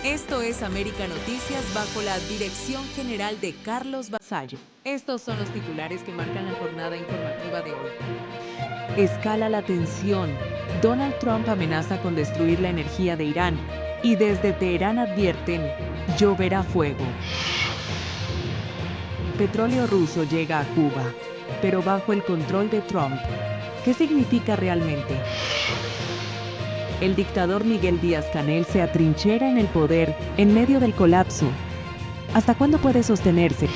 Esto es América Noticias bajo la dirección general de Carlos Vasallo. Estos son los titulares que marcan la jornada informativa de hoy. Escala la tensión. Donald Trump amenaza con destruir la energía de Irán y desde Teherán advierten, lloverá fuego. Petróleo ruso llega a Cuba, pero bajo el control de Trump. ¿Qué significa realmente? El dictador Miguel Díaz-Canel se atrinchera en el poder en medio del colapso. ¿Hasta cuándo puede sostenerse?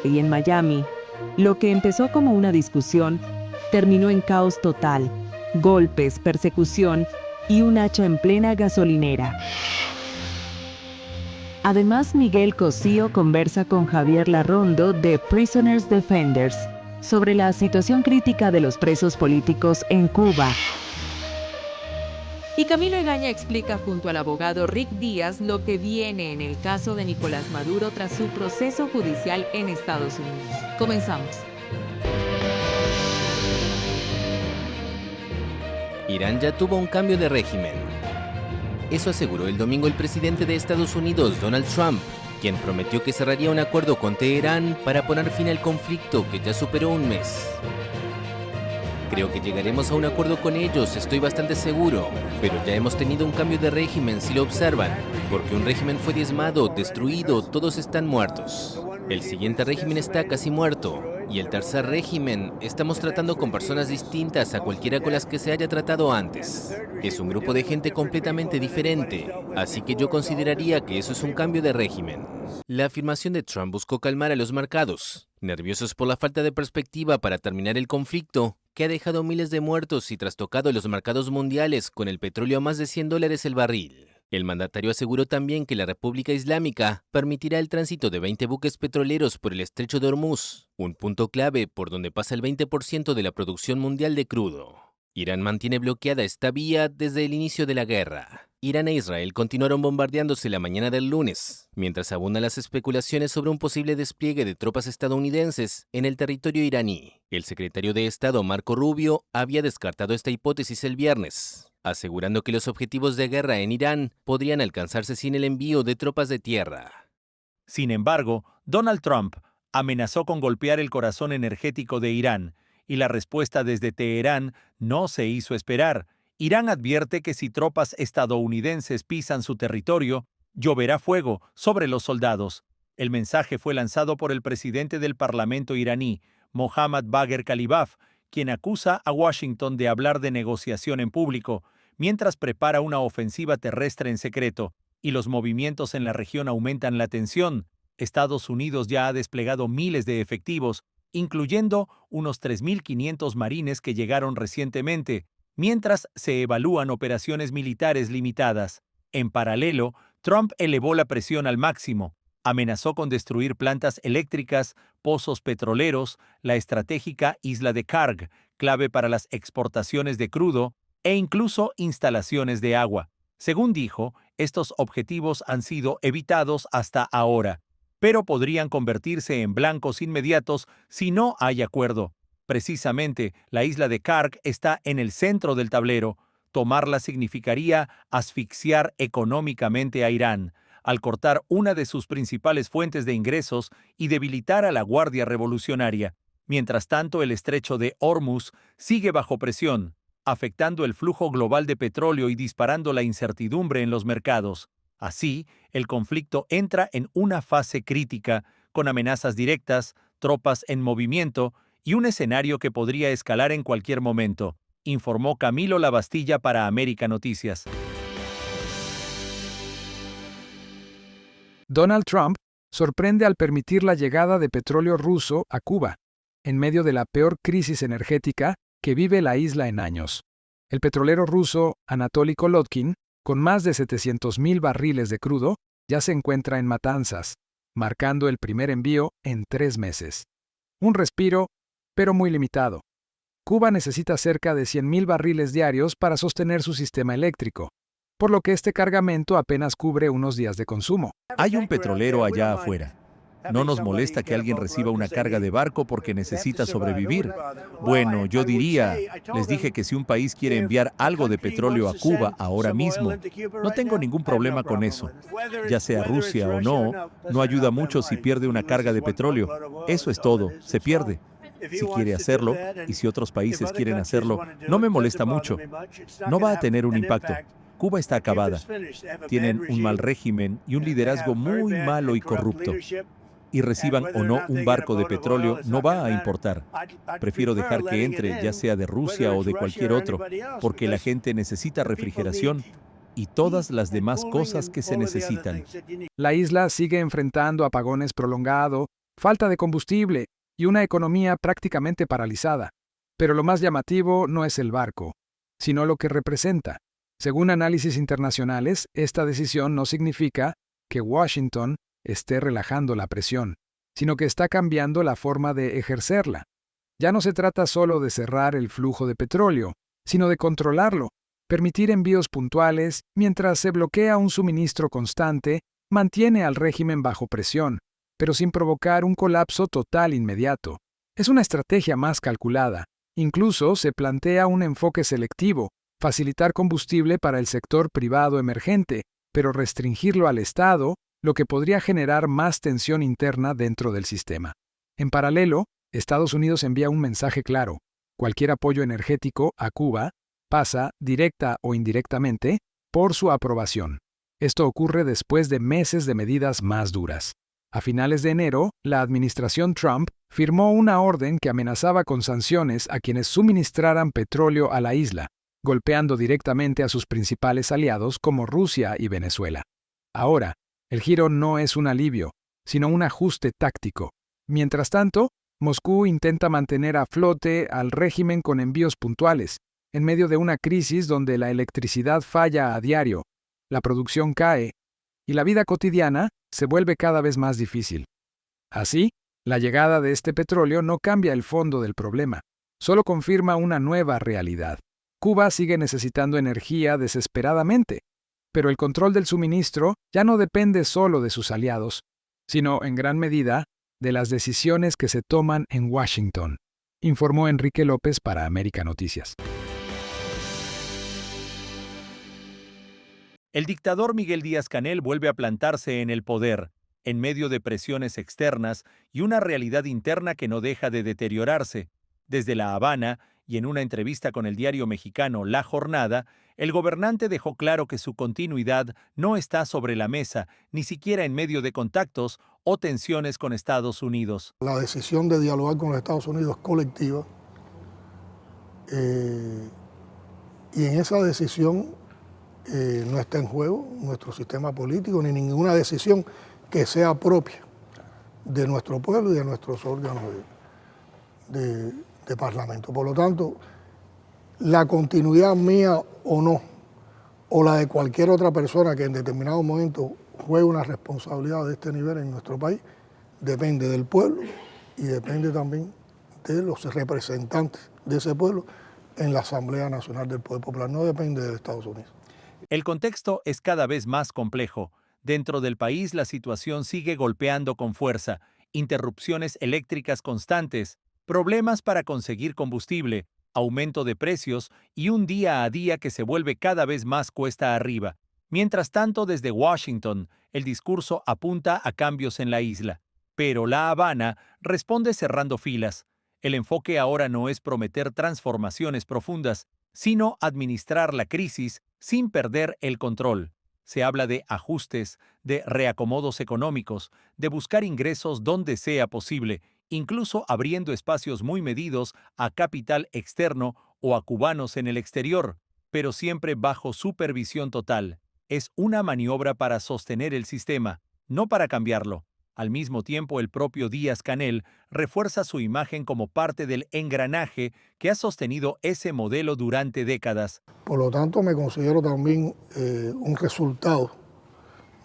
Y en Miami, lo que empezó como una discusión terminó en caos total, golpes, persecución y un hacha en plena gasolinera. Además, Miguel Cosío conversa con Javier Larrondo de Prisoners Defenders sobre la situación crítica de los presos políticos en Cuba. Y Camilo Egaña explica junto al abogado Rick Díaz lo que viene en el caso de Nicolás Maduro tras su proceso judicial en Estados Unidos. Comenzamos. Irán ya tuvo un cambio de régimen. Eso aseguró el domingo el presidente de Estados Unidos, Donald Trump, quien prometió que cerraría un acuerdo con Teherán para poner fin al conflicto que ya superó un mes. Creo que llegaremos a un acuerdo con ellos, estoy bastante seguro, pero ya hemos tenido un cambio de régimen si lo observan, porque un régimen fue diezmado, destruido, todos están muertos. El siguiente régimen está casi muerto, y el tercer régimen estamos tratando con personas distintas a cualquiera con las que se haya tratado antes. Es un grupo de gente completamente diferente, así que yo consideraría que eso es un cambio de régimen. La afirmación de Trump buscó calmar a los mercados, nerviosos por la falta de perspectiva para terminar el conflicto, que ha dejado miles de muertos y trastocado los mercados mundiales con el petróleo a más de $100 el barril. El mandatario aseguró también que la República Islámica permitirá el tránsito de 20 buques petroleros por el estrecho de Hormuz, un punto clave por donde pasa el 20% de la producción mundial de crudo. Irán mantiene bloqueada esta vía desde el inicio de la guerra. Irán e Israel continuaron bombardeándose la mañana del lunes, mientras abundan las especulaciones sobre un posible despliegue de tropas estadounidenses en el territorio iraní. El secretario de Estado, Marco Rubio, había descartado esta hipótesis el viernes, asegurando que los objetivos de guerra en Irán podrían alcanzarse sin el envío de tropas de tierra. Sin embargo, Donald Trump amenazó con golpear el corazón energético de Irán, y la respuesta desde Teherán no se hizo esperar. Irán advierte que si tropas estadounidenses pisan su territorio, lloverá fuego sobre los soldados. El mensaje fue lanzado por el presidente del Parlamento iraní, Mohammad Bagher Khalibaf, quien acusa a Washington de hablar de negociación en público, mientras prepara una ofensiva terrestre en secreto, y los movimientos en la región aumentan la tensión. Estados Unidos ya ha desplegado miles de efectivos, incluyendo unos 3.500 marines que llegaron recientemente, mientras se evalúan operaciones militares limitadas. En paralelo, Trump elevó la presión al máximo, amenazó con destruir plantas eléctricas, pozos petroleros, la estratégica isla de Karg, clave para las exportaciones de crudo, e incluso instalaciones de agua. Según dijo, estos objetivos han sido evitados hasta ahora, pero podrían convertirse en blancos inmediatos si no hay acuerdo. Precisamente, la isla de Karg está en el centro del tablero. Tomarla significaría asfixiar económicamente a Irán, al cortar una de sus principales fuentes de ingresos y debilitar a la Guardia Revolucionaria. Mientras tanto, el estrecho de Hormuz sigue bajo presión, afectando el flujo global de petróleo y disparando la incertidumbre en los mercados. Así, el conflicto entra en una fase crítica, con amenazas directas, tropas en movimiento y un escenario que podría escalar en cualquier momento, informó Camilo Lavastilla para América Noticias. Donald Trump sorprende al permitir la llegada de petróleo ruso a Cuba, en medio de la peor crisis energética que vive la isla en años. El petrolero ruso Anatoly Kolotkin, con más de 700,000 barriles de crudo, ya se encuentra en Matanzas, marcando el primer envío en 3 meses. Un respiro, pero muy limitado. Cuba necesita cerca de 100,000 barriles diarios para sostener su sistema eléctrico, por lo que este cargamento apenas cubre unos días de consumo. Hay un petrolero allá afuera. No nos molesta que alguien reciba una carga de barco porque necesita sobrevivir. Bueno, yo diría, les dije que si un país quiere enviar algo de petróleo a Cuba ahora mismo, no tengo ningún problema con eso. Ya sea Rusia o no, no ayuda mucho si pierde una carga de petróleo. Eso es todo, se pierde. Si quiere hacerlo, y si otros países quieren hacerlo, no me molesta mucho. No va a tener un impacto. Cuba está acabada. Tienen un mal régimen y un liderazgo muy malo y corrupto. Y reciban o no un barco de petróleo, no va a importar. Prefiero dejar que entre, ya sea de Rusia o de cualquier otro, porque la gente necesita refrigeración y todas las demás cosas que se necesitan. La isla sigue enfrentando apagones prolongados, falta de combustible y una economía prácticamente paralizada. Pero lo más llamativo no es el barco, sino lo que representa. Según análisis internacionales, esta decisión no significa que Washington esté relajando la presión, sino que está cambiando la forma de ejercerla. Ya no se trata solo de cerrar el flujo de petróleo, sino de controlarlo, permitir envíos puntuales mientras se bloquea un suministro constante, mantiene al régimen bajo presión, pero sin provocar un colapso total inmediato. Es una estrategia más calculada. Incluso se plantea un enfoque selectivo, facilitar combustible para el sector privado emergente, pero restringirlo al Estado, lo que podría generar más tensión interna dentro del sistema. En paralelo, Estados Unidos envía un mensaje claro: cualquier apoyo energético a Cuba pasa, directa o indirectamente, por su aprobación. Esto ocurre después de meses de medidas más duras. A finales de enero, la administración Trump firmó una orden que amenazaba con sanciones a quienes suministraran petróleo a la isla, golpeando directamente a sus principales aliados como Rusia y Venezuela. Ahora, el giro no es un alivio, sino un ajuste táctico. Mientras tanto, Moscú intenta mantener a flote al régimen con envíos puntuales, en medio de una crisis donde la electricidad falla a diario, la producción cae, y la vida cotidiana se vuelve cada vez más difícil. Así, la llegada de este petróleo no cambia el fondo del problema, solo confirma una nueva realidad. Cuba sigue necesitando energía desesperadamente, pero el control del suministro ya no depende solo de sus aliados, sino en gran medida de las decisiones que se toman en Washington, informó Enrique López para América Noticias. El dictador Miguel Díaz-Canel vuelve a plantarse en el poder, en medio de presiones externas y una realidad interna que no deja de deteriorarse. Desde La Habana, y en una entrevista con el diario mexicano La Jornada, el gobernante dejó claro que su continuidad no está sobre la mesa, ni siquiera en medio de contactos o tensiones con Estados Unidos. La decisión de dialogar con los Estados Unidos es colectiva, y en esa decisión no está en juego nuestro sistema político ni ninguna decisión que sea propia de nuestro pueblo y de nuestros órganos de parlamento. Por lo tanto, la continuidad mía o no, o la de cualquier otra persona que en determinado momento juegue una responsabilidad de este nivel en nuestro país, depende del pueblo y depende también de los representantes de ese pueblo en la Asamblea Nacional del Poder Popular, no depende de Estados Unidos. El contexto es cada vez más complejo. Dentro del país la situación sigue golpeando con fuerza, interrupciones eléctricas constantes, problemas para conseguir combustible, aumento de precios y un día a día que se vuelve cada vez más cuesta arriba. Mientras tanto, desde Washington, el discurso apunta a cambios en la isla, pero La Habana responde cerrando filas. El enfoque ahora no es prometer transformaciones profundas, sino administrar la crisis sin perder el control. Se habla de ajustes, de reacomodos económicos, de buscar ingresos donde sea posible, incluso abriendo espacios muy medidos a capital externo o a cubanos en el exterior, pero siempre bajo supervisión total. Es una maniobra para sostener el sistema, no para cambiarlo. Al mismo tiempo, el propio Díaz-Canel refuerza su imagen como parte del engranaje que ha sostenido ese modelo durante décadas. Por lo tanto, me considero también un resultado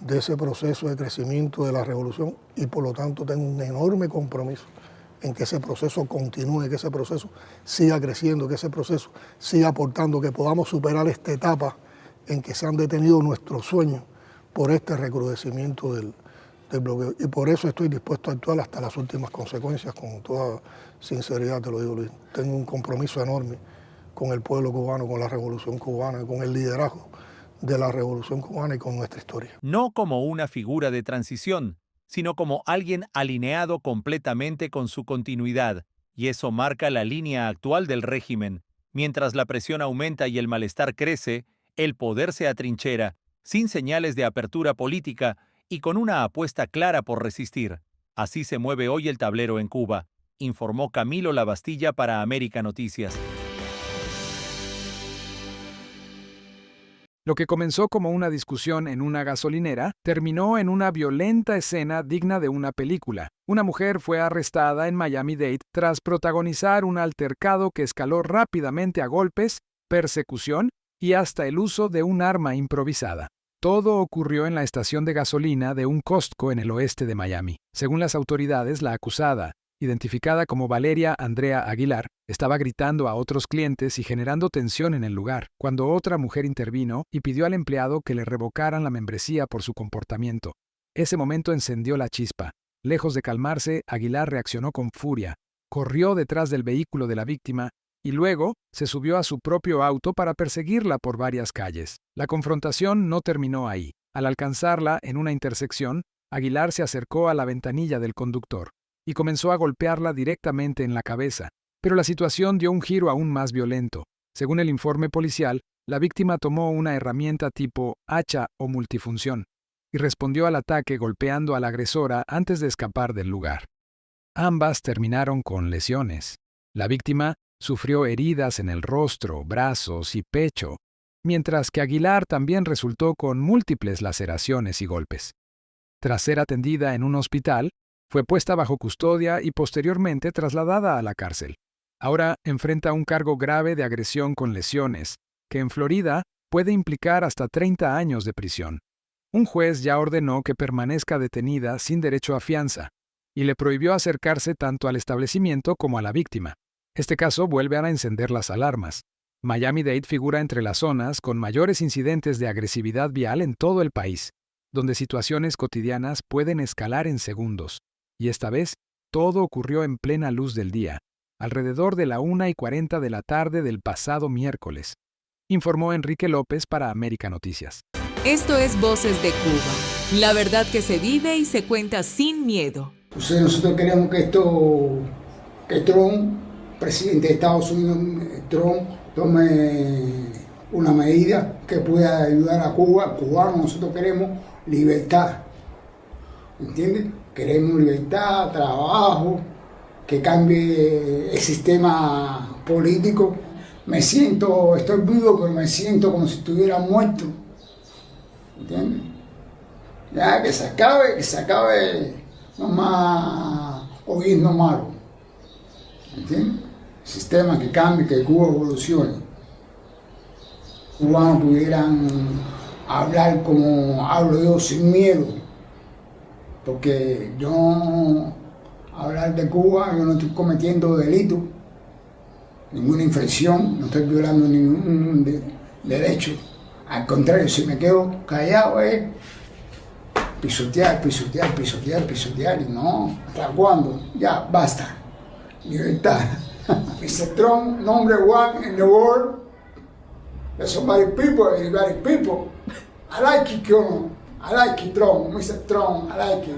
de ese proceso de crecimiento de la revolución y por lo tanto tengo un enorme compromiso en que ese proceso continúe, que ese proceso siga creciendo, que ese proceso siga aportando, que podamos superar esta etapa en que se han detenido nuestros sueños por este recrudecimiento del bloqueo. Y por eso estoy dispuesto a actuar hasta las últimas consecuencias, con toda sinceridad te lo digo, Luis. Tengo un compromiso enorme con el pueblo cubano, con la revolución cubana, con el liderazgo de la revolución cubana y con nuestra historia. No como una figura de transición, sino como alguien alineado completamente con su continuidad, y eso marca la línea actual del régimen. Mientras la presión aumenta y el malestar crece, el poder se atrinchera, sin señales de apertura política y con una apuesta clara por resistir. Así se mueve hoy el tablero en Cuba, informó Camilo Lavastilla para América Noticias. Lo que comenzó como una discusión en una gasolinera terminó en una violenta escena digna de una película. Una mujer fue arrestada en Miami-Dade tras protagonizar un altercado que escaló rápidamente a golpes, persecución y hasta el uso de un arma improvisada. Todo ocurrió en la estación de gasolina de un Costco en el oeste de Miami. Según las autoridades, la acusada, identificada como Valeria Andrea Aguilar, estaba gritando a otros clientes y generando tensión en el lugar, cuando otra mujer intervino y pidió al empleado que le revocaran la membresía por su comportamiento. Ese momento encendió la chispa. Lejos de calmarse, Aguilar reaccionó con furia, corrió detrás del vehículo de la víctima y luego se subió a su propio auto para perseguirla por varias calles. La confrontación no terminó ahí. Al alcanzarla en una intersección, Aguilar se acercó a la ventanilla del conductor y comenzó a golpearla directamente en la cabeza. Pero la situación dio un giro aún más violento. Según el informe policial, la víctima tomó una herramienta tipo hacha o multifunción y respondió al ataque golpeando a la agresora antes de escapar del lugar. Ambas terminaron con lesiones. La víctima sufrió heridas en el rostro, brazos y pecho, mientras que Aguilar también resultó con múltiples laceraciones y golpes. Tras ser atendida en un hospital, fue puesta bajo custodia y posteriormente trasladada a la cárcel. Ahora enfrenta un cargo grave de agresión con lesiones, que en Florida puede implicar hasta 30 años de prisión. Un juez ya ordenó que permanezca detenida sin derecho a fianza y le prohibió acercarse tanto al establecimiento como a la víctima. Este caso vuelve a encender las alarmas. Miami-Dade figura entre las zonas con mayores incidentes de agresividad vial en todo el país, donde situaciones cotidianas pueden escalar en segundos. Y esta vez, todo ocurrió en plena luz del día, alrededor de la 1:40 de la tarde del pasado miércoles, informó Enrique López para América Noticias. Esto es Voces de Cuba, la verdad que se vive y se cuenta sin miedo. Entonces nosotros queremos que Trump, presidente de Estados Unidos, Trump, tome una medida que pueda ayudar a Cuba. Cubanos, nosotros queremos libertad, ¿entiendes? Queremos libertad, trabajo, que cambie el sistema político. Estoy vivo, pero me siento como si estuviera muerto, ¿entiendes? Ya, que se acabe no más gobierno malo, ¿entiendes? Sistema que cambie, que Cuba evolucione. Cubanos pudieran hablar como hablo yo, sin miedo, porque hablar de Cuba, yo no estoy cometiendo delito, ninguna infracción, no estoy violando ningún derecho. Al contrario, si me quedo callado, pisotear, y no, ¿hasta cuándo? Ya, basta. Libertad. Mr. Trump, number one in the world. There's somebody people, everybody people. I like it, I like it, Trump, Mr. Trump, I like it.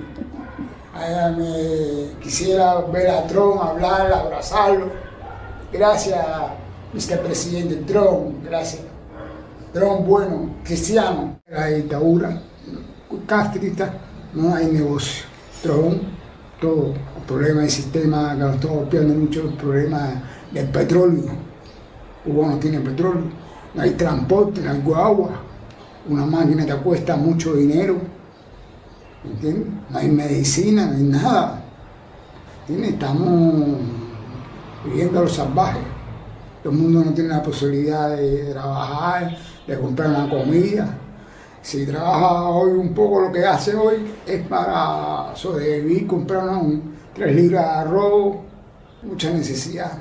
Quisiera ver a Trump hablar, abrazarlo. Gracias, Mr. Presidente Trump, gracias. Trump bueno, cristiano. La dictadura castrista, no hay negocio. Trump, todo. El problema del sistema que nos está golpeando mucho, el problema del petróleo. Cuba no tiene petróleo, no hay transporte, no hay agua. Una máquina te cuesta mucho dinero. ¿Entiendes? No hay medicina, no hay nada. ¿Entiendes? Estamos viviendo a los salvajes. Todo el mundo no tiene la posibilidad de trabajar, de comprar una comida. Si trabaja hoy un poco, lo que hace hoy es para sobrevivir, comprar 3 libras de arroz, mucha necesidad.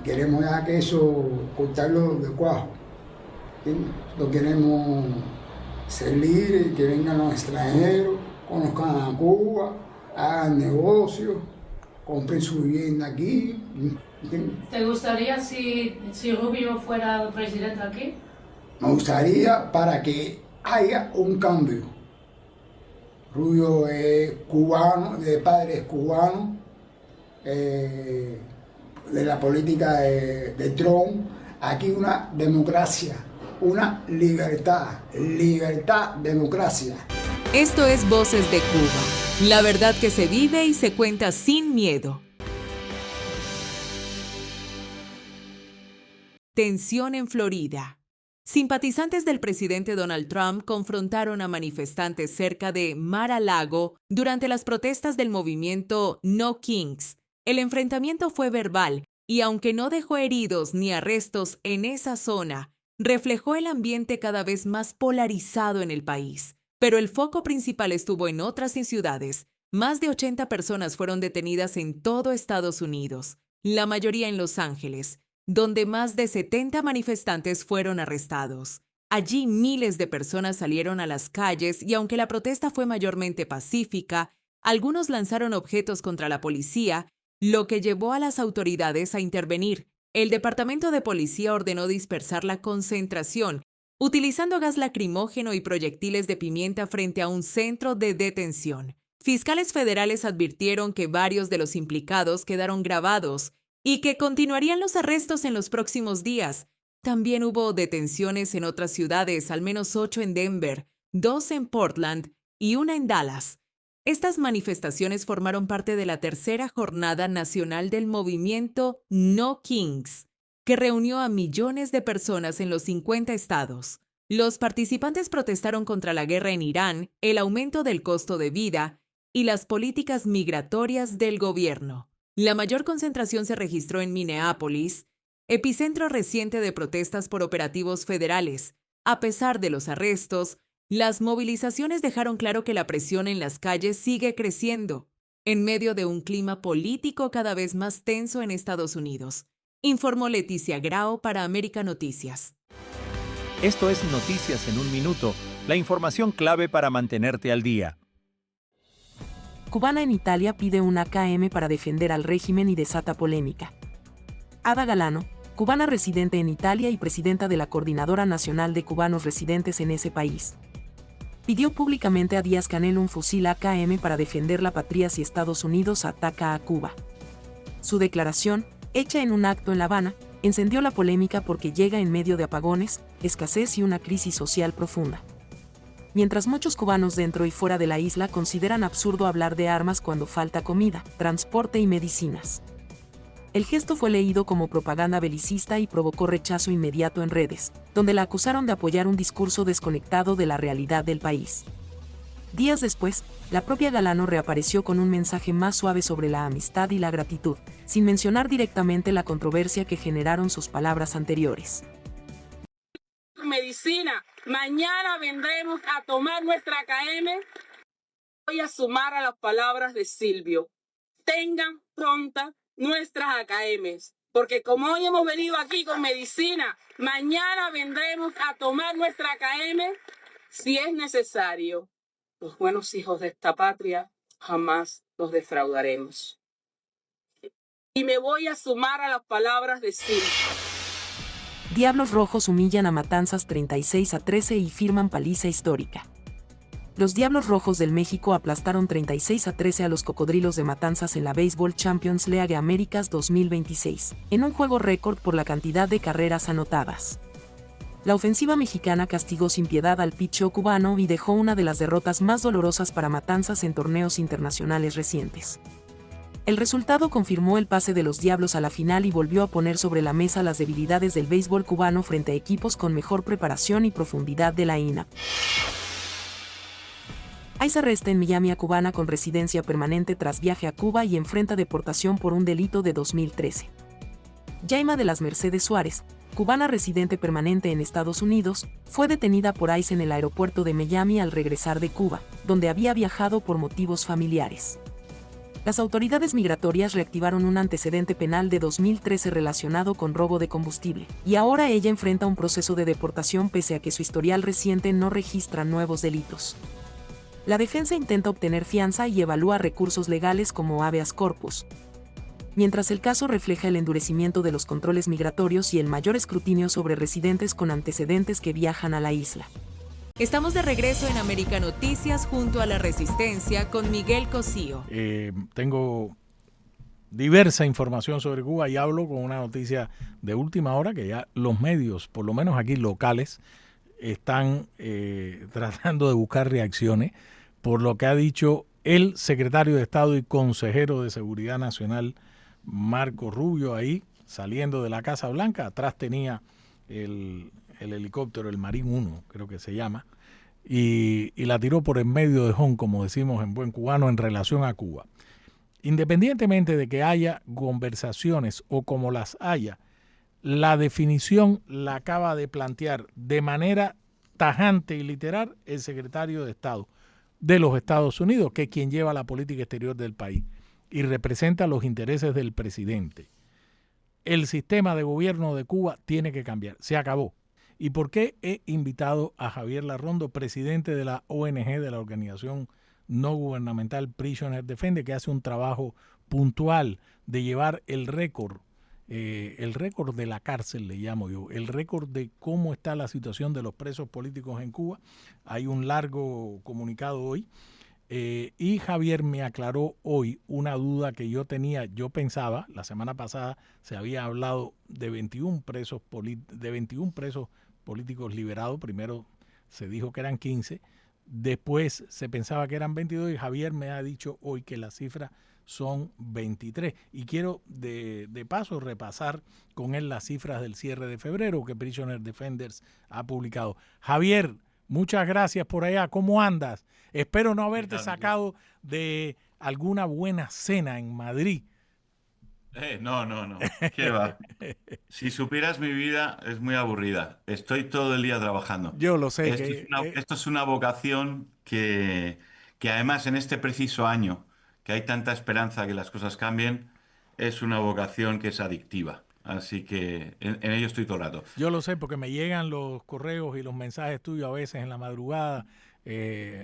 Queremos ya que eso, cortarlo de cuajo. ¿Entiendes? Lo queremos ser libres, que vengan los extranjeros, conozcan a Cuba, hagan negocios, compren su vivienda aquí. ¿Te gustaría si Rubio fuera presidente aquí? Me gustaría para que haya un cambio. Rubio es cubano, de padres cubanos, de la política de Trump. Aquí una democracia, una libertad, democracia. Esto es Voces de Cuba, la verdad que se vive y se cuenta sin miedo. Tensión en Florida. Simpatizantes del presidente Donald Trump confrontaron a manifestantes cerca de Mar-a-Lago durante las protestas del movimiento No Kings. El enfrentamiento fue verbal y, aunque no dejó heridos ni arrestos en esa zona, reflejó el ambiente cada vez más polarizado en el país. Pero el foco principal estuvo en otras ciudades. Más de 80 personas fueron detenidas en todo Estados Unidos, la mayoría en Los Ángeles, donde más de 70 manifestantes fueron arrestados. Allí miles de personas salieron a las calles y aunque la protesta fue mayormente pacífica, algunos lanzaron objetos contra la policía, lo que llevó a las autoridades a intervenir. El Departamento de Policía ordenó dispersar la concentración, utilizando gas lacrimógeno y proyectiles de pimienta frente a un centro de detención. Fiscales federales advirtieron que varios de los implicados quedaron grabados y que continuarían los arrestos en los próximos días. También hubo detenciones en otras ciudades, al menos 8 en Denver, 2 en Portland y 1 en Dallas. Estas manifestaciones formaron parte de la tercera jornada nacional del movimiento No Kings, que reunió a millones de personas en los 50 estados. Los participantes protestaron contra la guerra en Irán, el aumento del costo de vida y las políticas migratorias del gobierno. La mayor concentración se registró en Minneapolis, epicentro reciente de protestas por operativos federales. A pesar de los arrestos, las movilizaciones dejaron claro que la presión en las calles sigue creciendo, en medio de un clima político cada vez más tenso en Estados Unidos, informó Leticia Grao para América Noticias. Esto es Noticias en un Minuto, la información clave para mantenerte al día. Cubana en Italia pide un AKM para defender al régimen y desata polémica. Ada Galano, cubana residente en Italia y presidenta de la Coordinadora Nacional de Cubanos Residentes en ese país, pidió públicamente a Díaz-Canel un fusil AKM para defender la patria si Estados Unidos ataca a Cuba. Su declaración, hecha en un acto en La Habana, encendió la polémica porque llega en medio de apagones, escasez y una crisis social profunda. Mientras muchos cubanos dentro y fuera de la isla consideran absurdo hablar de armas cuando falta comida, transporte y medicinas. El gesto fue leído como propaganda belicista y provocó rechazo inmediato en redes, donde la acusaron de apoyar un discurso desconectado de la realidad del país. Días después, la propia Galano reapareció con un mensaje más suave sobre la amistad y la gratitud, sin mencionar directamente la controversia que generaron sus palabras anteriores. Medicina, mañana vendremos a tomar nuestra AKM. Voy a sumar a las palabras de Silvio. Tengan pronta nuestras AKMs, porque como hoy hemos venido aquí con medicina, mañana vendremos a tomar nuestra AKM si es necesario. Los buenos hijos de esta patria jamás los defraudaremos. Y me voy a sumar a las palabras de Silvio. Diablos Rojos humillan a Matanzas 36-13 y firman paliza histórica. Los Diablos Rojos del México aplastaron 36-13 a los Cocodrilos de Matanzas en la Baseball Champions League Américas 2026, en un juego récord por la cantidad de carreras anotadas. La ofensiva mexicana castigó sin piedad al pitcheo cubano y dejó una de las derrotas más dolorosas para Matanzas en torneos internacionales recientes. El resultado confirmó el pase de los Diablos a la final y volvió a poner sobre la mesa las debilidades del béisbol cubano frente a equipos con mejor preparación y profundidad de la INAP. ICE arresta en Miami a cubana con residencia permanente tras viaje a Cuba y enfrenta deportación por un delito de 2013. Yaima de las Mercedes Suárez, cubana residente permanente en Estados Unidos, fue detenida por ICE en el aeropuerto de Miami al regresar de Cuba, donde había viajado por motivos familiares. Las autoridades migratorias reactivaron un antecedente penal de 2013 relacionado con robo de combustible, y ahora ella enfrenta un proceso de deportación pese a que su historial reciente no registra nuevos delitos. La defensa intenta obtener fianza y evalúa recursos legales como habeas corpus, mientras el caso refleja el endurecimiento de los controles migratorios y el mayor escrutinio sobre residentes con antecedentes que viajan a la isla. Estamos de regreso en América Noticias junto a La Resistencia con Miguel Cosío. Tengo diversa información sobre Cuba y hablo con una noticia de última hora que ya los medios, por lo menos aquí locales, están tratando de buscar reacciones por lo que ha dicho el secretario de Estado y consejero de Seguridad Nacional, Marco Rubio, ahí saliendo de la Casa Blanca. Atrás tenía el helicóptero, el Marín 1, creo que se llama, y la tiró por en medio de Hong, como decimos en buen cubano, en relación a Cuba. Independientemente de que haya conversaciones o como las haya, la definición la acaba de plantear de manera tajante y literal el secretario de Estado de los Estados Unidos, que es quien lleva la política exterior del país y representa los intereses del presidente. El sistema de gobierno de Cuba tiene que cambiar, se acabó. ¿Y por qué he invitado a Javier Larrondo, presidente de la ONG, de la organización no gubernamental Prisoner Defender, que hace un trabajo puntual de llevar el récord de la cárcel, le llamo yo, el récord de cómo está la situación de los presos políticos en Cuba? Hay un largo comunicado hoy y Javier me aclaró hoy una duda que yo tenía. Yo pensaba, la semana pasada se había hablado de 21 presos políticos liberados. Primero se dijo que eran 15, después se pensaba que eran 22 y Javier me ha dicho hoy que la cifra son 23. Y quiero de paso repasar con él las cifras del cierre de febrero que Prisoner Defenders ha publicado. Javier, muchas gracias por allá. ¿Cómo andas? Espero no haberte sacado de alguna buena cena en Madrid. No. ¿Qué va? Si supieras mi vida, es muy aburrida. Estoy todo el día trabajando. Yo lo sé. Esto es una vocación que además en este preciso año, que hay tanta esperanza que las cosas cambien, es una vocación que es adictiva. Así que en ello estoy todo el rato. Yo lo sé porque me llegan los correos y los mensajes tuyos a veces en la madrugada,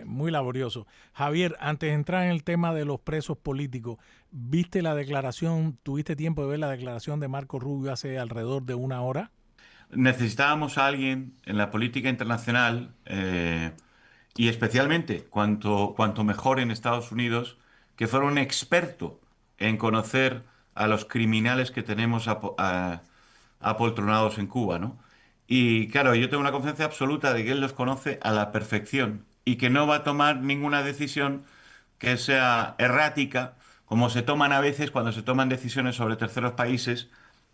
muy laborioso. Javier, antes de entrar en el tema de los presos políticos, ¿viste la declaración, tuviste tiempo de ver la declaración de Marco Rubio hace alrededor de una hora? Necesitábamos a alguien en la política internacional y especialmente cuanto mejor en Estados Unidos, que fuera un experto en conocer a los criminales que tenemos apoltronados en Cuba, ¿no? Y claro, yo tengo una confianza absoluta de que él los conoce a la perfección y que no va a tomar ninguna decisión que sea errática, como se toman a veces cuando se toman decisiones sobre terceros países,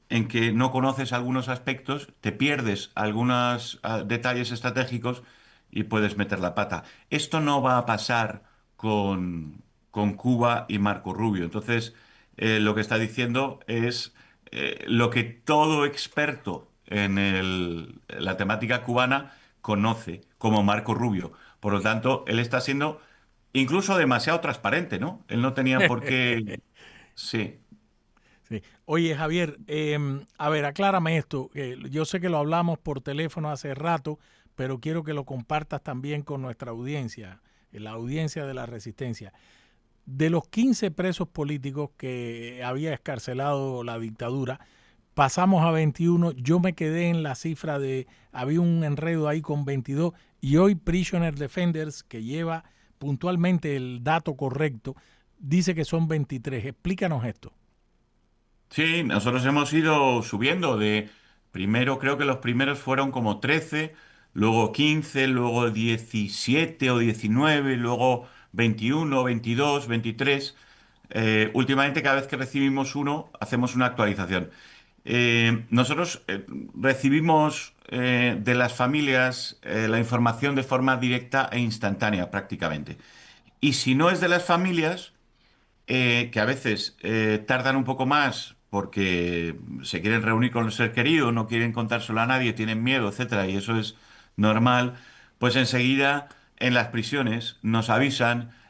en que no conoces algunos aspectos, te pierdes algunos detalles estratégicos y puedes meter la pata. Esto no va a pasar con Cuba y Marco Rubio. Entonces, lo que está diciendo es lo que todo experto en la temática cubana conoce como Marco Rubio. Por lo tanto, él está siendo incluso demasiado transparente, ¿no? Él no tenía por qué... Sí. Sí. Oye, Javier, a ver, aclárame esto. Yo sé que lo hablamos por teléfono hace rato, pero quiero que lo compartas también con nuestra audiencia, la audiencia de La Resistencia. De los 15 presos políticos que había excarcelado la dictadura, pasamos a 21. Yo me quedé en la cifra había un enredo ahí con 22, y hoy Prisoner Defenders, que lleva puntualmente el dato correcto, dice que son 23. Explícanos esto. Sí, nosotros hemos ido subiendo primero creo que los primeros fueron como 13, luego 15, luego 17 o 19, luego 21, 22, 23. Últimamente cada vez que recibimos uno hacemos una actualización. Nosotros recibimos de las familias la información de forma directa e instantánea prácticamente. Y si no es de las familias, que a veces tardan un poco más porque se quieren reunir con el ser querido, no quieren contárselo a nadie, tienen miedo, etcétera, y eso es normal, pues enseguida en las prisiones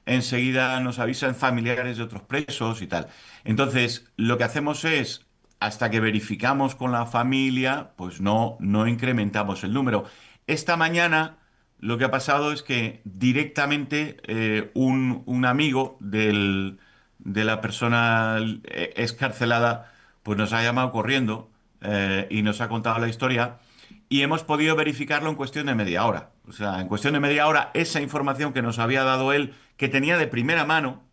enseguida nos avisan familiares de otros presos y tal. Entonces, lo que hacemos es, hasta que verificamos con la familia, pues no incrementamos el número. Esta mañana lo que ha pasado es que directamente un amigo de la persona excarcelada pues nos ha llamado corriendo y nos ha contado la historia y hemos podido verificarlo en cuestión de media hora. O sea, en cuestión de media hora esa información que nos había dado él, que tenía de primera mano,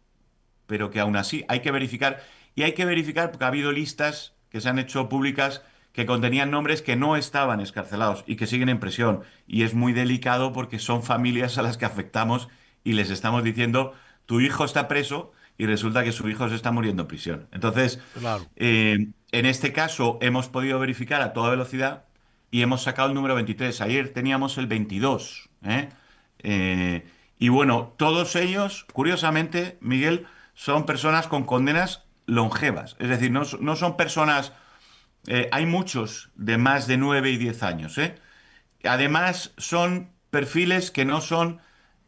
pero que aún así hay que verificar, y hay que verificar porque ha habido listas que se han hecho públicas que contenían nombres que no estaban escarcelados y que siguen en prisión. Y es muy delicado porque son familias a las que afectamos y les estamos diciendo, tu hijo está preso y resulta que su hijo se está muriendo en prisión. Entonces, Claro. en este caso hemos podido verificar a toda velocidad y hemos sacado el número 23. Ayer teníamos el 22. Y bueno, todos ellos, curiosamente, Miguel, son personas con condenas longevas. Es decir, no son personas... hay muchos de más de 9 y 10 años, ¿eh? Además, son perfiles que no son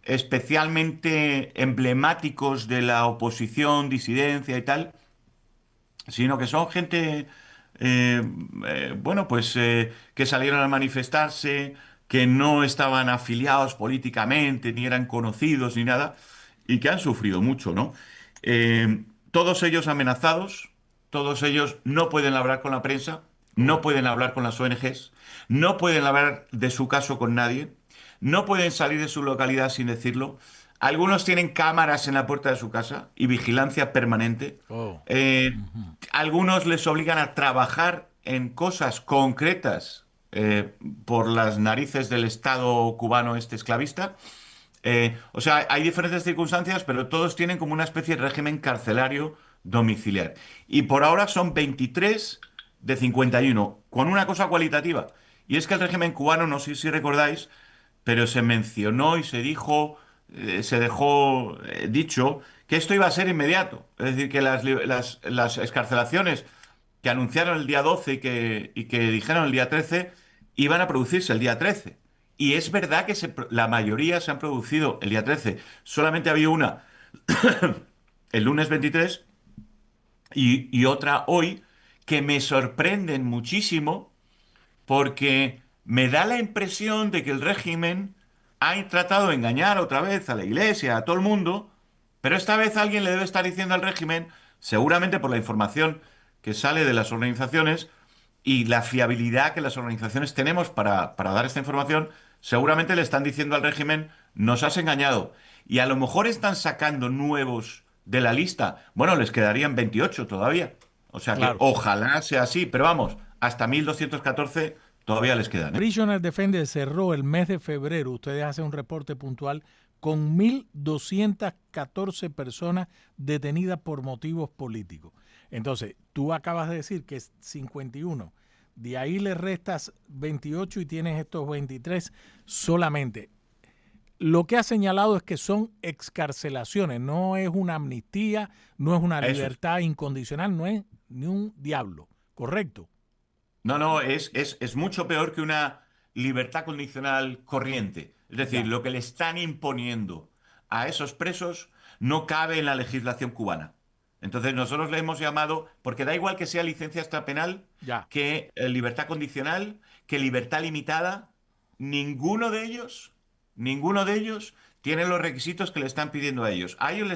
especialmente emblemáticos de la oposición, disidencia y tal, sino que son gente, bueno, pues que salieron a manifestarse, que no estaban afiliados políticamente, ni eran conocidos, ni nada, y que han sufrido mucho, ¿no? Todos ellos amenazados, todos ellos no pueden hablar con la prensa, no pueden hablar con las ONGs, no pueden hablar de su caso con nadie, no pueden salir de su localidad sin decirlo. Algunos tienen cámaras en la puerta de su casa y vigilancia permanente. Oh. Algunos les obligan a trabajar en cosas concretas por las narices del Estado cubano este esclavista. O sea, hay diferentes circunstancias, pero todos tienen como una especie de régimen carcelario domiciliar. Y por ahora son 23 de 51, con una cosa cualitativa. Y es que el régimen cubano, no sé si recordáis, pero se mencionó y se dijo, se dejó dicho que esto iba a ser inmediato. Es decir, que las excarcelaciones que anunciaron el día 12 y que dijeron el día 13 iban a producirse el día 13. Y es verdad que la mayoría se han producido el día 13. Solamente había una el lunes 23 y otra hoy que me sorprenden muchísimo porque me da la impresión de que el régimen ha tratado de engañar otra vez a la iglesia, a todo el mundo, pero esta vez alguien le debe estar diciendo al régimen, seguramente por la información que sale de las organizaciones y la fiabilidad que las organizaciones tenemos para dar esta información, seguramente le están diciendo al régimen, nos has engañado. Y a lo mejor están sacando nuevos de la lista. Bueno, les quedarían 28 todavía. O sea que Claro. ojalá sea así, pero vamos, hasta 1214 todavía les quedan, ¿eh? Prisoner Defender cerró el mes de febrero, ustedes hacen un reporte puntual, con 1.214 personas detenidas por motivos políticos. Entonces, tú acabas de decir que es 51. De ahí le restas 28 y tienes estos 23 solamente. Lo que ha señalado es que son excarcelaciones, no es una amnistía, no es una Eso es. libertad incondicional, no es ni un diablo, ¿correcto? No, es mucho peor que una libertad condicional corriente. Es decir, Ya. lo que le están imponiendo a esos presos no cabe en la legislación cubana. Entonces nosotros le hemos llamado, porque da igual que sea licencia extrapenal, Ya. que libertad condicional, que libertad limitada, ninguno de ellos tiene los requisitos que le están pidiendo a ellos. A ellos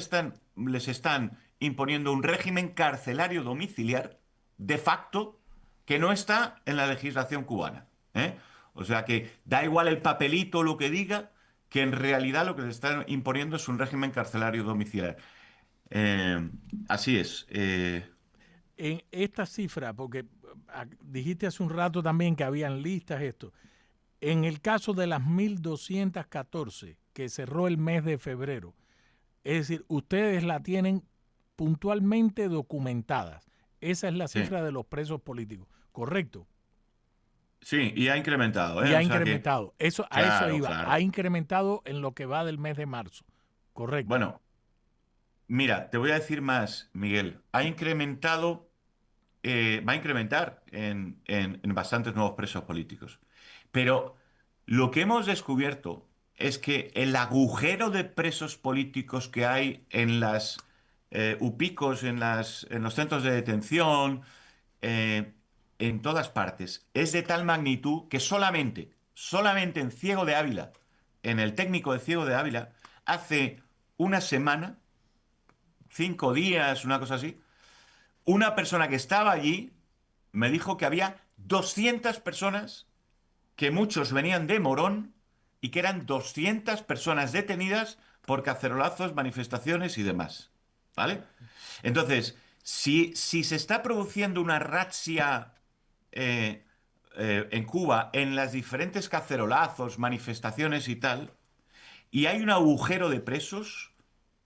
les están imponiendo un régimen carcelario domiciliar de facto que no está en la legislación cubana, ¿eh? O sea que da igual el papelito lo que diga, que en realidad lo que le están imponiendo es un régimen carcelario domiciliar. Así es. En esta cifra, porque dijiste hace un rato también que habían listas esto, en el caso de las 1.214 que cerró el mes de febrero, es decir, ustedes la tienen puntualmente documentadas. Esa es la Sí. cifra de los presos políticos, ¿correcto? Sí, y ha incrementado, ¿eh? Y ha O sea que, incrementado. A eso claro, iba. claro. Ha incrementado en lo que va del mes de marzo, ¿correcto? Bueno, mira, te voy a decir más, Miguel. Ha incrementado, va a incrementar en bastantes nuevos presos políticos. Pero lo que hemos descubierto es que el agujero de presos políticos que hay en las UPICos, en los centros de detención, eh, en todas partes, es de tal magnitud que solamente en Ciego de Ávila, en el técnico de Ciego de Ávila, hace una semana, 5 días, una cosa así, una persona que estaba allí me dijo que había 200 personas, que muchos venían de Morón y que eran 200 personas detenidas por cacerolazos, manifestaciones y demás. ¿Vale? Entonces, si se está produciendo una razzia eh, en Cuba en las diferentes cacerolazos, manifestaciones y tal, y hay un agujero de presos,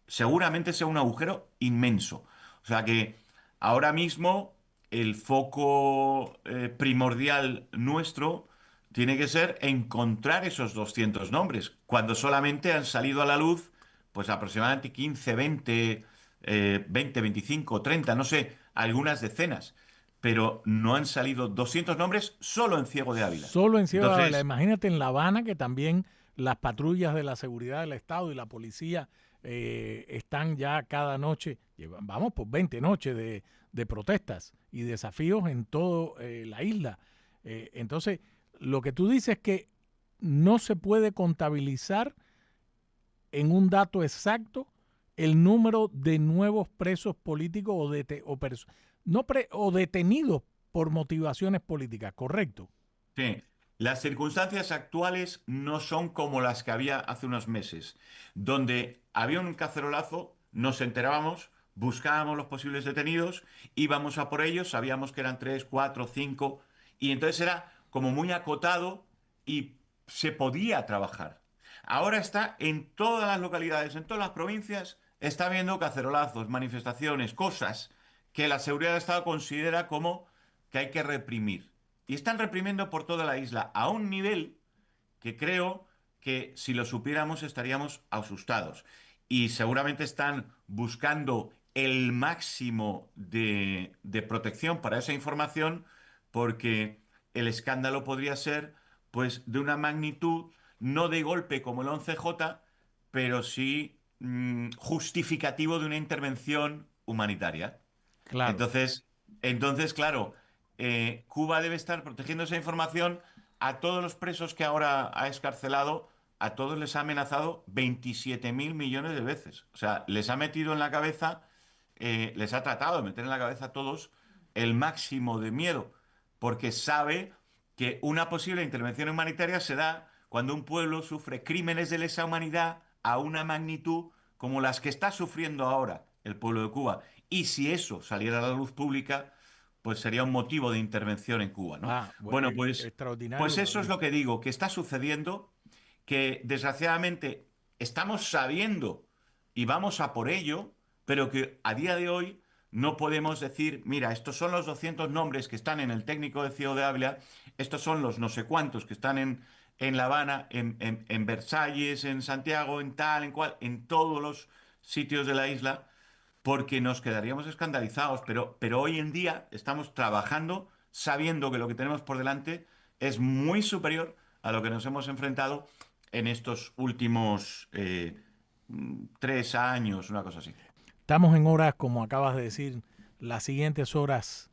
seguramente sea un agujero inmenso. O sea que ahora mismo el foco primordial nuestro tiene que ser encontrar esos 200 nombres, cuando solamente han salido a la luz pues aproximadamente 15, 20, 20, 25, 30, no sé, algunas decenas, pero no han salido 200 nombres solo en Ciego de Ávila. Solo en Ciego de Ávila. Entonces, Imagínate en La Habana, que también las patrullas de la seguridad del Estado y la policía están ya cada noche, vamos por 20 noches de protestas y desafíos en toda la isla. Entonces, lo que tú dices es que no se puede contabilizar en un dato exacto el número de nuevos presos políticos o detenidos por motivaciones políticas, ¿correcto? sí, las circunstancias actuales no son como las que había hace unos meses, donde había un cacerolazo, nos enterábamos, buscábamos los posibles detenidos, íbamos a por ellos, sabíamos que eran 3, 4, 5, y entonces era como muy acotado y se podía trabajar. Ahora está en todas las localidades, en todas las provincias, está habiendo cacerolazos, manifestaciones, cosas que la seguridad del Estado considera como que hay que reprimir. Y están reprimiendo por toda la isla a un nivel que creo que si lo supiéramos estaríamos asustados. Y seguramente están buscando el máximo de protección para esa información porque el escándalo podría ser pues de una magnitud, no de golpe como el 11J, pero sí justificativo de una intervención humanitaria. Claro. Entonces, claro, Cuba debe estar protegiendo esa información a todos los presos que ahora ha excarcelado, a todos les ha amenazado 27.000 millones de veces. O sea, les ha metido en la cabeza, les ha tratado de meter en la cabeza a todos el máximo de miedo, porque sabe que una posible intervención humanitaria se da cuando un pueblo sufre crímenes de lesa humanidad a una magnitud como las que está sufriendo ahora el pueblo de Cuba. Y si eso saliera a la luz pública, pues sería un motivo de intervención en Cuba, ¿no? Bueno, pues Extraordinario lo eso es dice. lo que digo, que está sucediendo, que desgraciadamente estamos sabiendo y vamos a por ello, pero que a día de hoy no podemos decir, mira, estos son los 200 nombres que están en el técnico de Ciego de Ávila, estos son los no sé cuántos que están en La Habana, en Versalles, en Santiago, en tal, en cual, en todos los sitios de la isla, porque nos quedaríamos escandalizados. Pero hoy en día estamos trabajando sabiendo que lo que tenemos por delante es muy superior a lo que nos hemos enfrentado en estos últimos 3 años, una cosa así. Estamos en horas, como acabas de decir, las siguientes horas,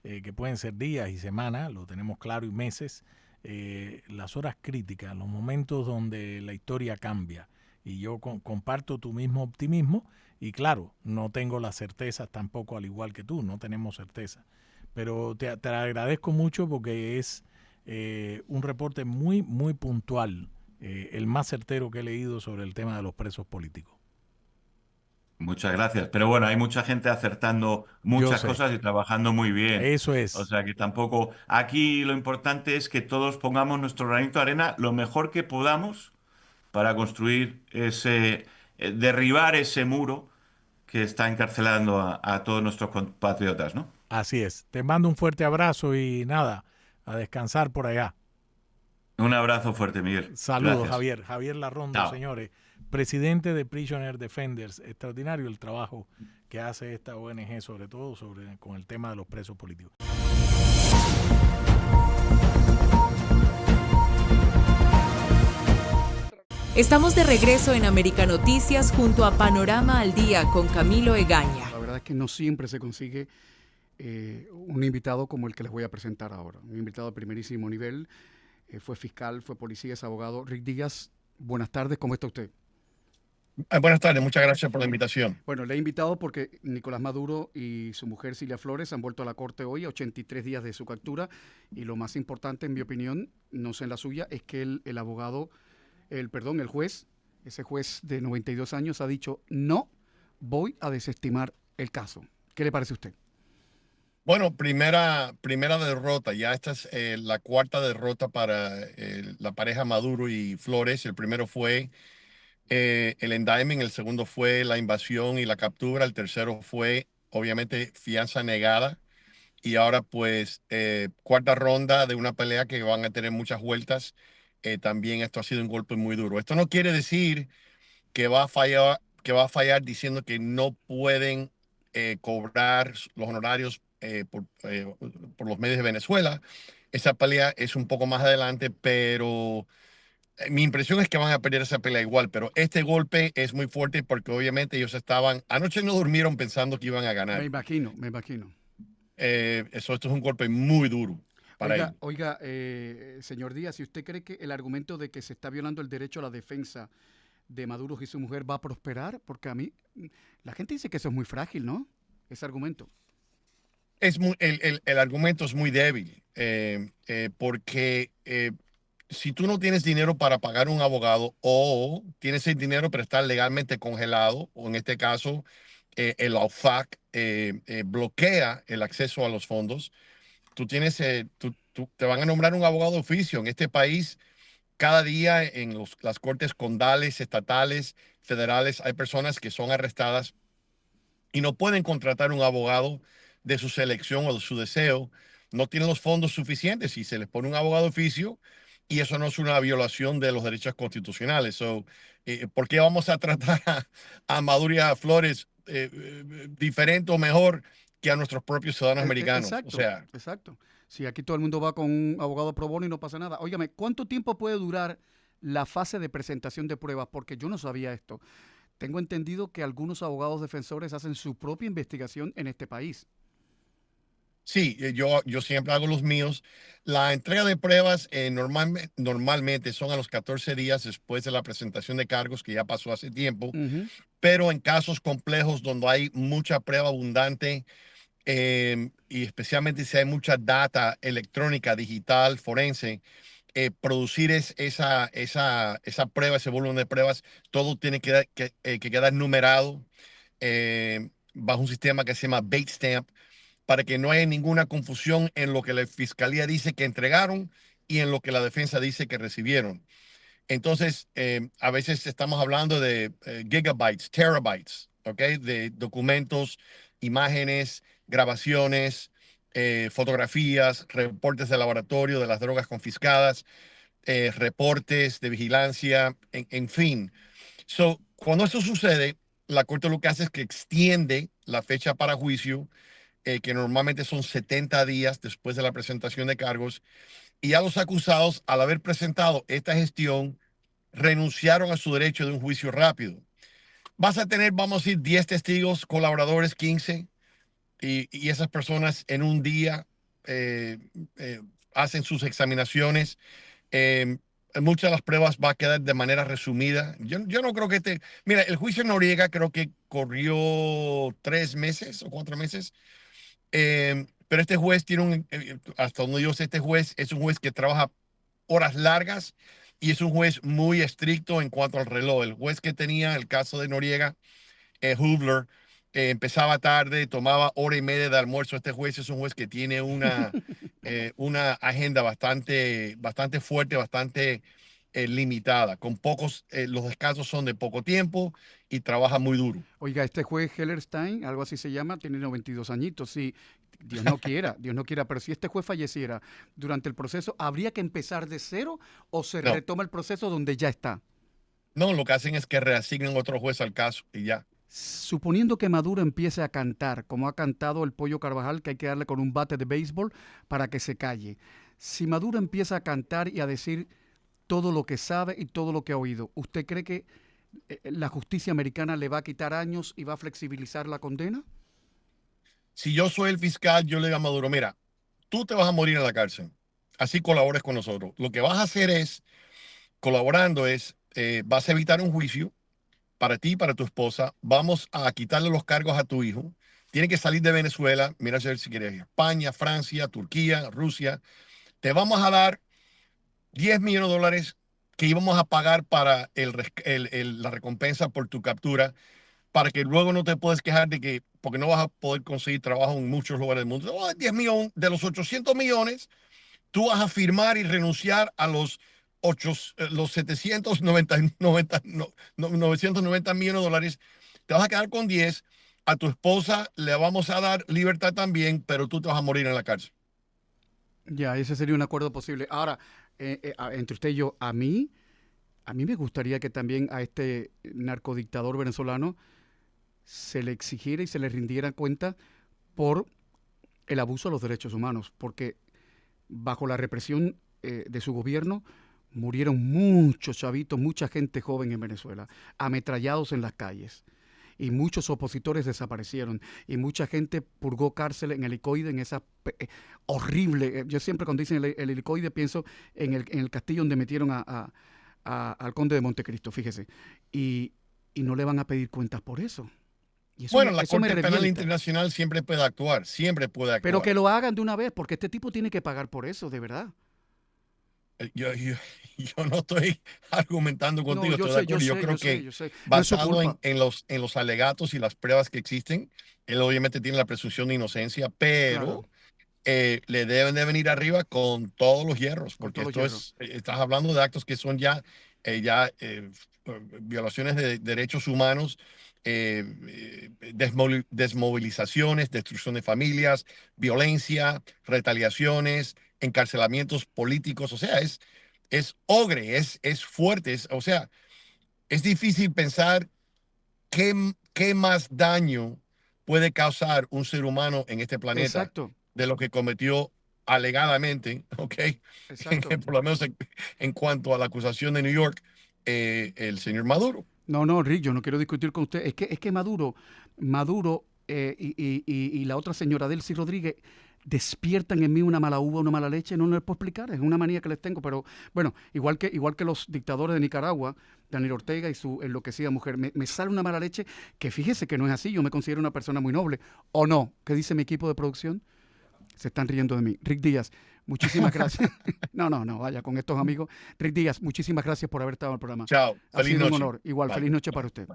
que pueden ser días y semanas, lo tenemos claro, y meses, las horas críticas, los momentos donde la historia cambia. Y yo comparto tu mismo optimismo y claro, no tengo las certezas tampoco, al igual que tú, no tenemos certeza. Pero te agradezco mucho porque es un reporte muy, muy puntual, el más certero que he leído sobre el tema de los presos políticos. Muchas gracias. Pero bueno, hay mucha gente acertando Yo muchas sé, cosas y trabajando muy bien. eso O es, sea que tampoco. Aquí lo importante es que todos pongamos nuestro granito de arena lo mejor que podamos para construir derribar ese muro que está encarcelando a todos nuestros compatriotas, ¿no? así es. Te mando un fuerte abrazo y nada, a descansar por allá. Un abrazo fuerte, Miguel. Saludos, Gracias. Javier. Javier Larrondo, Chao. señores, presidente de Prisoner Defenders. Extraordinario el trabajo que hace esta ONG, sobre todo con el tema de los presos políticos. Estamos de regreso en América Noticias junto a Panorama al Día con Camilo Egaña. La verdad es que no siempre se consigue un invitado como el que les voy a presentar ahora. Un invitado de primerísimo nivel. Fue fiscal, fue policía, es abogado. Rick Díaz Buenas tardes, ¿cómo está usted? Buenas tardes, muchas gracias por la invitación. Bueno, le he invitado porque Nicolás Maduro y su mujer Cilia Flores han vuelto a la corte hoy, a 83 días de su captura, y lo más importante, en mi opinión, no sé en la suya, es que el juez, ese juez de 92 años, ha dicho: no voy a desestimar el caso. ¿Qué le parece a usted? Bueno, primera derrota. Ya esta es la cuarta derrota para la pareja Maduro y Flores. El primero fue el indictment, el segundo fue la invasión y la captura, el tercero fue obviamente fianza negada y ahora pues cuarta ronda de una pelea que van a tener muchas vueltas. También esto ha sido un golpe muy duro. Esto no quiere decir que va a fallar diciendo que no pueden cobrar los honorarios por los medios de Venezuela. Esa pelea es un poco más adelante, pero mi impresión es que van a perder esa pelea igual, pero este golpe es muy fuerte porque obviamente anoche no durmieron pensando que iban a ganar. Me imagino. Esto es un golpe muy duro para ellos. Oiga, señor Díaz, si usted cree que el argumento de que se está violando el derecho a la defensa de Maduro y su mujer va a prosperar, porque a mí, la gente dice que eso es muy frágil, ¿no? Ese argumento. El argumento es muy débil porque si tú no tienes dinero para pagar un abogado o tienes el dinero pero está legalmente congelado, o en este caso el OFAC bloquea el acceso a los fondos, te van a nombrar un abogado de oficio. En este país, cada día en las cortes condales, estatales, federales, hay personas que son arrestadas y no pueden contratar un abogado de su selección o de su deseo. No tienen los fondos suficientes y se les pone un abogado de oficio, y eso no es una violación de los derechos constitucionales. ¿Por qué vamos a tratar a Maduro y a Flores diferente o mejor que a nuestros propios ciudadanos americanos? Exacto. Si aquí todo el mundo va con un abogado pro bono y no pasa nada. Óigame, ¿cuánto tiempo puede durar la fase de presentación de pruebas? Porque yo no sabía esto. Tengo entendido que algunos abogados defensores hacen su propia investigación en este país. Sí, yo siempre hago los míos. La entrega de pruebas normalmente son a los 14 días después de la presentación de cargos, que ya pasó hace tiempo, pero en casos complejos donde hay mucha prueba abundante y especialmente si hay mucha data electrónica, digital, forense, producir esa prueba, ese volumen de pruebas, todo tiene que quedar numerado bajo un sistema que se llama Bait Stamp, para que no haya ninguna confusión en lo que la fiscalía dice que entregaron y en lo que la defensa dice que recibieron. Entonces, a veces estamos hablando de gigabytes, terabytes, ¿ok? De documentos, imágenes, grabaciones, fotografías, reportes de laboratorio de las drogas confiscadas, reportes de vigilancia, en fin. Cuando esto sucede, la Corte lo que hace es que extiende la fecha para juicio, que normalmente son 70 días después de la presentación de cargos, y a los acusados, al haber presentado esta gestión, renunciaron a su derecho de un juicio rápido. Vas a tener, vamos a decir, 10 testigos, colaboradores, 15, y esas personas en un día hacen sus examinaciones. Muchas de las pruebas va a quedar de manera resumida. Yo no creo que mira, el juicio en Noriega creo que corrió 3 meses o 4 meses. Pero este juez tiene hasta donde yo sé, este juez es un juez que trabaja horas largas y es un juez muy estricto en cuanto al reloj. El juez que tenía el caso de Noriega, Hubler, empezaba tarde, tomaba hora y media de almuerzo. Este juez es un juez que tiene una agenda bastante fuerte, bastante limitada, con pocos, los descansos son de poco tiempo y trabaja muy duro. Oiga, este juez Hellerstein, algo así se llama, tiene 92 añitos. Sí, Dios no quiera, pero si este juez falleciera durante el proceso, ¿habría que empezar de cero o se retoma el proceso donde ya está? No, lo que hacen es que reasignen otro juez al caso y ya. Suponiendo que Maduro empiece a cantar, como ha cantado el Pollo Carvajal, que hay que darle con un bate de béisbol para que se calle. Si Maduro empieza a cantar y a decir todo lo que sabe y todo lo que ha oído, ¿usted cree que la justicia americana le va a quitar años y va a flexibilizar la condena? Si yo soy el fiscal, yo le digo a Maduro: mira, tú te vas a morir en la cárcel, así colabores con nosotros. Lo que vas a hacer es, colaborando, es vas a evitar un juicio para ti y para tu esposa. Vamos a quitarle los cargos a tu hijo. Tiene que salir de Venezuela. Mira a ver si quieres España, Francia, Turquía, Rusia. Te vamos a dar $10 millones que íbamos a pagar para la recompensa por tu captura, para que luego no te puedes quejar de que, porque no vas a poder conseguir trabajo en muchos lugares del mundo. 10 millones de los 800 millones, tú vas a firmar y renunciar a los 990 millones de dólares. Te vas a quedar con 10. A tu esposa le vamos a dar libertad también, pero tú te vas a morir en la cárcel. Ya, ese sería un acuerdo posible. Ahora, entre usted y yo, a mí me gustaría que también a este narcodictador venezolano se le exigiera y se le rindiera cuenta por el abuso de los derechos humanos, porque bajo la represión de su gobierno murieron muchos chavitos, mucha gente joven en Venezuela, ametrallados en las calles. Y muchos opositores desaparecieron. Y mucha gente purgó cárcel en helicoide, en esa horrible... Yo siempre cuando dicen el helicoide pienso en el castillo donde metieron al conde de Montecristo, fíjese. Y no le van a pedir cuentas por eso. Y eso bueno, la Corte Penal Internacional siempre puede actuar. Pero que lo hagan de una vez, porque este tipo tiene que pagar por eso, de verdad. Yo no estoy argumentando contigo, yo creo que basado en los alegatos y las pruebas que existen, él obviamente tiene la presunción de inocencia, pero le deben de venir arriba con todos los hierros, porque estás hablando de actos que son ya violaciones de derechos humanos, desmovilizaciones, destrucción de familias, violencia, retaliaciones, encarcelamientos políticos. O sea, es ogre, es fuerte, o sea, es difícil pensar qué más daño puede causar un ser humano en este planeta de lo que cometió alegadamente, ¿ok? Por lo menos en cuanto a la acusación de New York, el señor Maduro. No, Rick, yo no quiero discutir con usted. Es que Maduro y la otra señora Delcy Rodríguez despiertan en mí una mala uva, una mala leche. No les puedo explicar, es una manía que les tengo. Pero bueno, igual que los dictadores de Nicaragua, Daniel Ortega y su enloquecida mujer, me sale una mala leche que fíjese que no es así. Yo me considero una persona muy noble. ¿O no? ¿Qué dice mi equipo de producción? Se están riendo de mí. Rick Díaz, muchísimas gracias. No, vaya, con estos amigos. Rick Díaz, muchísimas gracias por haber estado en el programa. Chao. Ha sido un honor. Igual, feliz noche para usted.